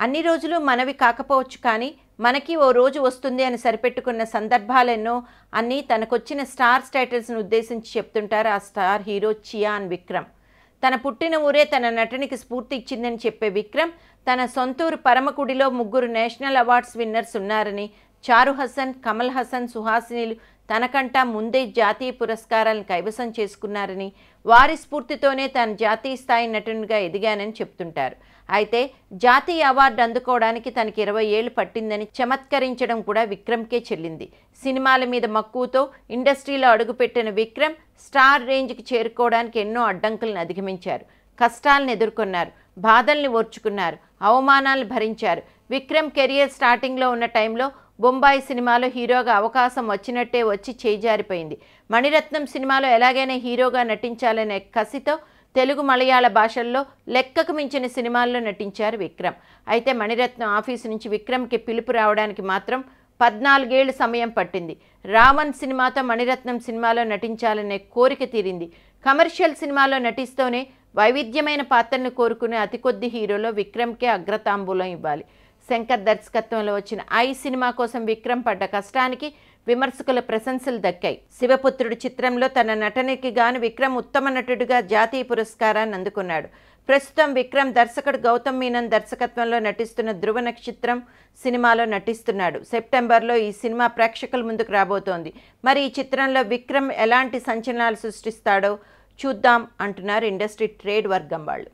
అన్ని రోజులు మనవి కాకపోవచ్చు కానీ మనకి ఓ రోజు వస్తుంది అని సరిపెట్టుకున్న సందర్భాలెన్నో అన్నీ తనకొచ్చిన స్టార్ స్టేటస్ను ఉద్దేశించి చెప్తుంటారు ఆ స్టార్ హీరో చియాన్ విక్రమ్. తన పుట్టిన ఊరే తన నటనకి స్ఫూర్తి ఇచ్చిందని చెప్పే విక్రమ్ తన సొంతూరు పరమకుడిలో 3 నేషనల్ అవార్డ్స్ విన్నర్స్ ఉన్నారని, చారు హసన్, కమల్ హసన్, సుహాసినిలు తనకంటా ముందే జాతీయ పురస్కారాలను కైవసం చేసుకున్నారని, వారి స్ఫూర్తితోనే తాను జాతీయ స్థాయి నటునిగా ఎదిగానని చెప్తుంటారు. అయితే జాతీయ అవార్డు అందుకోవడానికి తనకి 20 ఏళ్లు పట్టిందని చమత్కరించడం కూడా విక్రమ్కే చెల్లింది. సినిమాల మీద మక్కువతో ఇండస్ట్రీలో అడుగుపెట్టిన విక్రమ్ స్టార్ రేంజ్కి చేరుకోవడానికి ఎన్నో అడ్డంకులను అధిగమించారు, కష్టాలను ఎదుర్కొన్నారు, బాధల్ని ఓర్చుకున్నారు, అవమానాలను భరించారు. విక్రమ్ కెరియర్ స్టార్టింగ్లో ఉన్న టైంలో బొంబాయి సినిమాలో హీరోగా అవకాశం వచ్చినట్టే వచ్చి చేజారిపోయింది. మణిరత్నం సినిమాలో ఎలాగైనా హీరోగా నటించాలనే కసితో తెలుగు, మలయాళ భాషల్లో లెక్కకు మించిన సినిమాల్లో నటించారు విక్రమ్. అయితే మణిరత్నం ఆఫీసు నుంచి విక్రమ్కి పిలుపు రావడానికి మాత్రం 14 ఏళ్ల సమయం పట్టింది. రావణ్ సినిమాతో మణిరత్నం సినిమాలో నటించాలనే కోరిక తీరింది. కమర్షియల్ సినిమాలో నటిస్తూనే వైవిధ్యమైన పాత్రను కోరుకునే అతి కొద్ది హీరోలో విక్రమ్కే అగ్రతాంబూలం ఇవ్వాలి. శంకర్ దర్శకత్వంలో వచ్చిన ఐ సినిమా కోసం విక్రమ్ పడ్డ కష్టానికి విమర్శకుల ప్రశంసలు దక్కాయి. శివపుత్రుడు చిత్రంలో తన నటనకి గాను విక్రమ్ ఉత్తమ నటుడిగా జాతీయ పురస్కారాన్ని అందుకున్నాడు. ప్రస్తుతం విక్రమ్ దర్శకుడు గౌతమ్ మీనన్ దర్శకత్వంలో నటిస్తున్న ధృవ నక్షత్రం సినిమాలో నటిస్తున్నాడు. సెప్టెంబర్లో ఈ సినిమా ప్రేక్షకుల ముందుకు రాబోతోంది. మరి ఈ చిత్రంలో విక్రమ్ ఎలాంటి సంచలనాలు సృష్టిస్తాడో చూద్దాం అంటున్నారు ఇండస్ట్రీ ట్రేడ్ వర్గం వాళ్ళు.